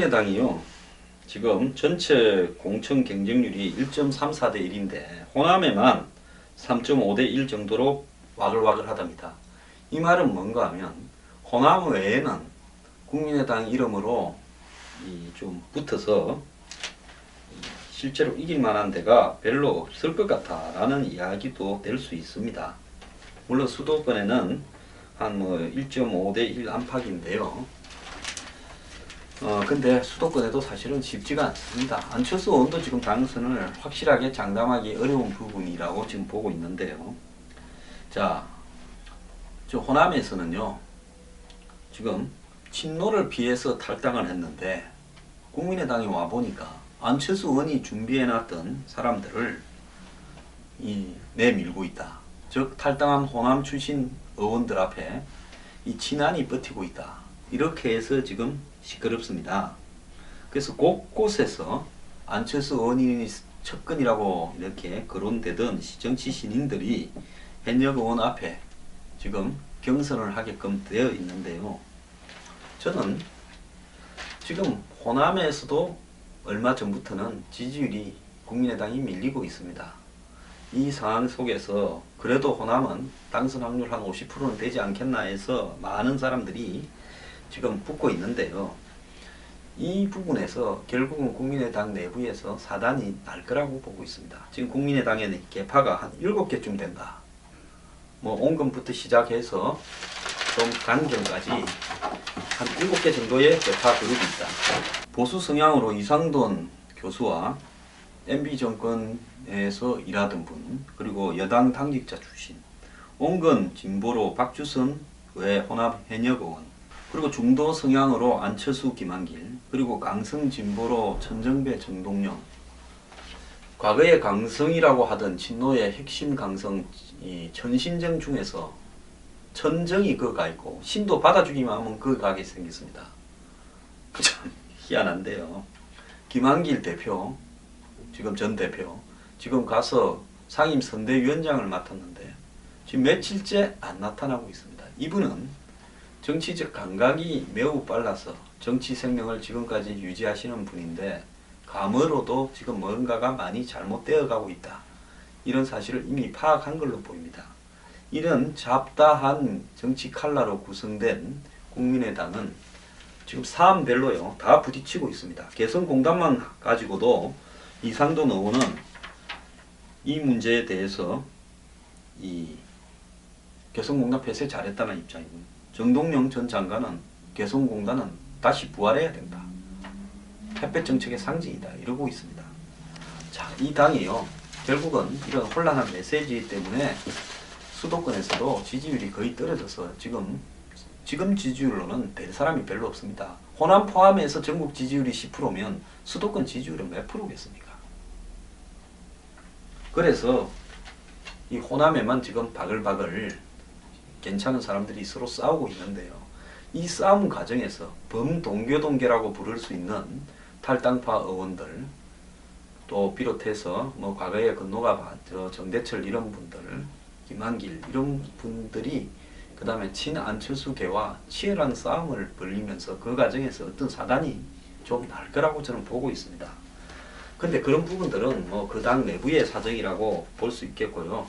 국민의당이요, 지금 전체 공천 경쟁률이 1.34대 1인데 호남에만 3.5대 1 정도로 와글와글하답니다. 이 말은 뭔가 하면 호남 외에는 국민의당 이름으로 좀 붙어서 실제로 이길 만한 데가 별로 없을 것 같다라는 이야기도 될 수 있습니다. 물론 수도권에는 한 1.5대 1 안팎인데요. 근데 수도권에도 사실은 쉽지가 않습니다. 안철수 의원도 지금 당선을 확실하게 장담하기 어려운 부분이라고 지금 보고 있는데요. 자, 저 호남에서는요, 지금 친노를 피해서 탈당을 했는데 국민의당에 와보니까 안철수 의원이 준비해놨던 사람들을 내밀고 있다. 즉 탈당한 호남 출신 의원들 앞에 이 친한이 버티고 있다. 이렇게 해서 지금 시끄럽습니다. 그래서 곳곳에서 안철수 의원이 척근이라고 이렇게 거론되던 정치 신인들이 현역 의원 앞에 지금 경선을 하게끔 되어 있는데요. 저는 지금 호남에서도 얼마 전부터는 지지율이 국민의당이 밀리고 있습니다. 이 상황 속에서 그래도 호남은 당선 확률 한 50%는 되지 않겠나 해서 많은 사람들이 지금 붙고 있는데요. 이 부분에서 결국은 국민의당 내부에서 사단이 날 거라고 보고 있습니다. 지금 국민의당의 개파가 한 7개쯤 된다. 온건부터 시작해서 좀 강경까지 한 7개 정도의 개파 그룹이 있다. 보수 성향으로 이상돈 교수와 MB 정권에서 일하던 분, 그리고 여당 당직자 출신, 온건 진보로 박주선 외 호남 현역 의원, 그리고 중도 성향으로 안철수 김한길, 그리고 강성 진보로 천정배 정동영, 과거에 강성이라고 하던 친노의 핵심 강성 천신정 중에서 천정이 그가 있고 신도 받아주기만 하면 그 가게 생겼습니다. 참 희한한데요. 김한길 대표, 지금 전 대표, 지금 가서 상임선대위원장을 맡았는데 지금 며칠째 안 나타나고 있습니다. 이분은 정치적 감각이 매우 빨라서 정치 생명을 지금까지 유지하시는 분인데 감으로도 지금 뭔가가 많이 잘못되어 가고 있다. 이런 사실을 이미 파악한 걸로 보입니다. 이런 잡다한 정치 칼라로 구성된 국민의당은 지금 사안별로요 다 부딪히고 있습니다. 개성공단만 가지고도 이상돈 의원은 이 문제에 대해서 이 개성공단 폐쇄 잘했다는 입장이고, 정동영 전 장관은 개성공단은 다시 부활해야 된다. 햇볕 정책의 상징이다. 이러고 있습니다. 자, 이 당이요, 결국은 이런 혼란한 메시지 때문에 수도권에서도 지지율이 거의 떨어져서 지금 지지율로는 될 사람이 별로 없습니다. 호남 포함해서 전국 지지율이 10%면 수도권 지지율은 몇 프로겠습니까? 그래서 이 호남에만 지금 바글바글 괜찮은 사람들이 서로 싸우고 있는데요. 이 싸움 과정에서 범동교동계라고 부를 수 있는 탈당파 의원들, 또 비롯해서 과거에 건노가 정대철 이런 분들, 김한길 이런 분들이 그 다음에 친안철수계와 치열한 싸움을 벌이면서 그 과정에서 어떤 사단이 좀 날 거라고 저는 보고 있습니다. 근데 그런 부분들은 그 당 내부의 사정이라고 볼 수 있겠고요.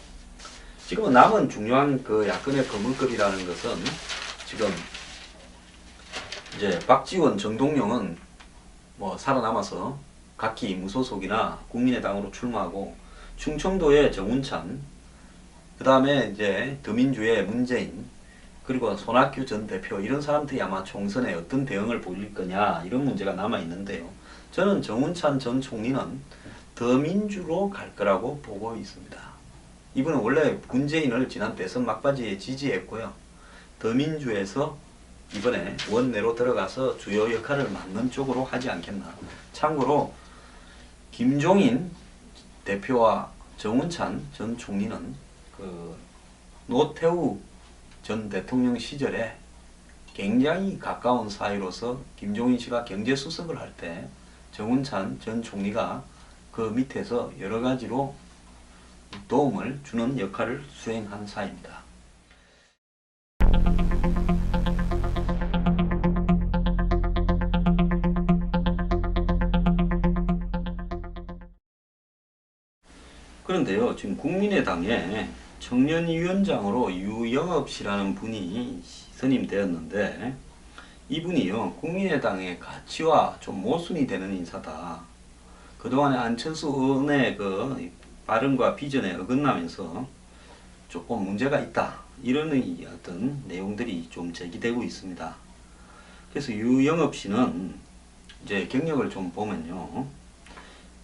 지금은 남은 중요한 그 야권의 거물거리라는 것은 지금 이제 박지원, 정동영은 살아남아서 각기 무소속이나 국민의당으로 출마하고, 충청도의 정운찬, 그 다음에 이제 더민주의 문재인, 그리고 손학규 전 대표, 이런 사람들이 아마 총선에 어떤 대응을 보일 거냐, 이런 문제가 남아 있는데요. 저는 정운찬 전 총리는 더민주로 갈 거라고 보고 있습니다. 이분은 원래 문재인을 지난 대선 막바지에 지지했고요. 더민주에서 이번에 원내로 들어가서 주요 역할을 맡는 쪽으로 하지 않겠나. 참고로 김종인 대표와 정운찬 전 총리는 그 노태우 전 대통령 시절에 굉장히 가까운 사이로서 김종인 씨가 경제수석을 할 때 정운찬 전 총리가 그 밑에서 여러 가지로 도움을 주는 역할을 수행한 사이입니다. 그런데요, 지금 국민의당에 청년위원장으로 유영업 씨라는 분이 선임되었는데, 이분이요, 국민의당의 가치와 좀 모순이 되는 인사다. 그동안에 안철수 의원의 그 발언과 비전에 어긋나면서 조금 문제가 있다. 이런 어떤 내용들이 좀 제기되고 있습니다. 그래서 유영업 씨는 이제 경력을 좀 보면요.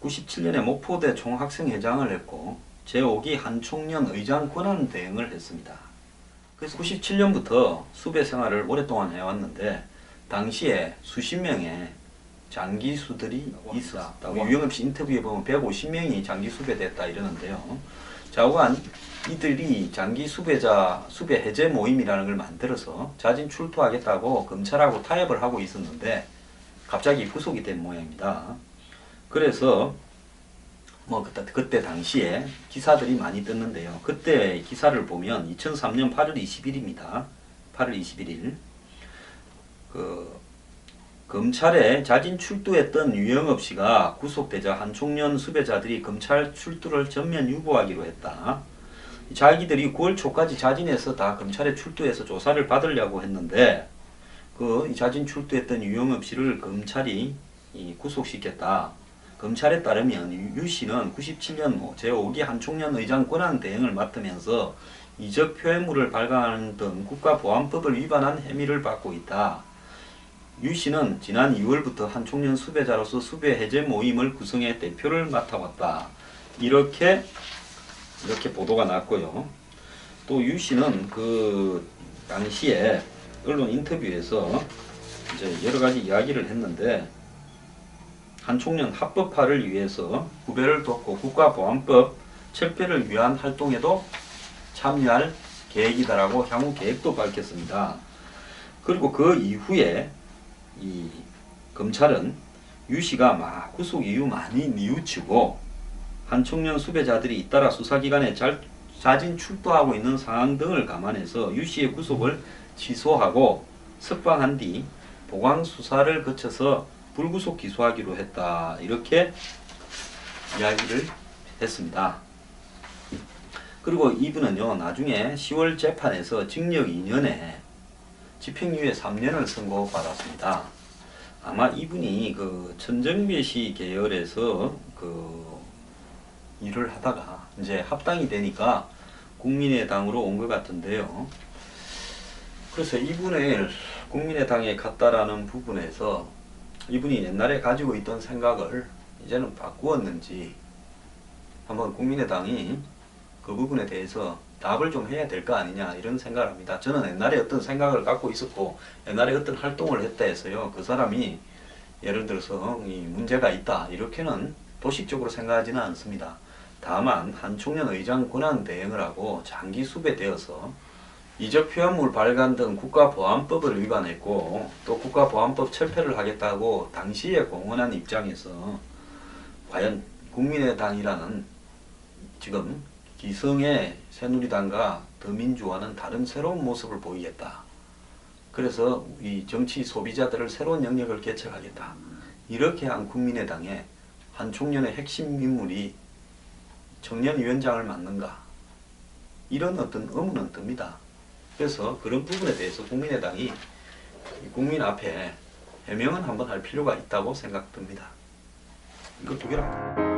97년에 목포대 총학생회장을 했고 제5기 한총련 의장 권한대행을 했습니다. 그래서 97년부터 수배 생활을 오랫동안 해왔는데 당시에 수십 명의 장기수들이 있었다고 유영업 씨 인터뷰에 보면 150명이 장기 수배됐다 이러는데요. 좌우간 이들이 장기 수배자 수배 해제 모임이라는 걸 만들어서 자진 출두하겠다고 검찰하고 타협을 하고 있었는데 갑자기 구속이 된 모양입니다. 그래서 뭐 그때 당시에 기사들이 많이 떴는데요. 그때 기사를 보면 2003년 8월 20일입니다. 8월 21일 검찰에 자진 출두했던 유영업 씨가 구속되자 한총련 수배자들이 검찰 출두를 전면 유보하기로 했다. 자기들이 9월 초까지 자진해서 다 검찰에 출두해서 조사를 받으려고 했는데 그 자진 출두했던 유영업 씨를 검찰이 구속시켰다. 검찰에 따르면 유 씨는 97년 제5기 한총련 의장 권한 대행을 맡으면서 이적 표현물을 발간하는 등 국가보안법을 위반한 혐의를 받고 있다. 유 씨는 지난 2월부터 한총련 수배자로서 수배 해제 모임을 구성해 대표를 맡아왔다. 이렇게 보도가 났고요. 또 유 씨는 그 당시에 언론 인터뷰에서 이제 여러 가지 이야기를 했는데 한총련 합법화를 위해서 후배를 돕고 국가보안법 철폐를 위한 활동에도 참여할 계획이다라고 향후 계획도 밝혔습니다. 그리고 그 이후에 이 검찰은 유 씨가 막 구속 이후 많이 뉘우치고 한총련 수배자들이 잇따라 수사기관에 자진 출두하고 있는 상황 등을 감안해서 유 씨의 구속을 취소하고 석방한 뒤 보강 수사를 거쳐서 불구속 기소하기로 했다. 이렇게 이야기를 했습니다. 그리고 이분은요, 나중에 10월 재판에서 징역 2년에 집행유예 3년을 선고받았습니다. 아마 이분이 그 천정배 씨 계열에서 그 일을 하다가 이제 합당이 되니까 국민의당으로 온 것 같은데요. 그래서 이분을 국민의당에 갔다라는 부분에서 이분이 옛날에 가지고 있던 생각을 이제는 바꾸었는지 한번 국민의당이 그 부분에 대해서 답을 좀 해야 될 거 아니냐 이런 생각을 합니다. 저는 옛날에 어떤 생각을 갖고 있었고 옛날에 어떤 활동을 했다 해서요. 그 사람이 예를 들어서 이 문제가 있다 이렇게는 도식적으로 생각하지는 않습니다. 다만 한총련 의장 권한 대행을 하고 장기 수배되어서 이적 표현물 발간 등 국가보안법을 위반했고 또 국가보안법 철폐를 하겠다고 당시에 공언한 입장에서 과연 국민의당이라는 지금 기성의 새누리당과 더민주와는 다른 새로운 모습을 보이겠다. 그래서 이 정치 소비자들을 새로운 영역을 개척하겠다. 이렇게 한 국민의당에 한총련의 핵심 인물이 청년위원장을 맡는가. 이런 어떤 의문은 듭니다. 그래서 그런 부분에 대해서 국민의당이 국민 앞에 해명은 한번 할 필요가 있다고 생각됩니다. 이거 두 개랍니다.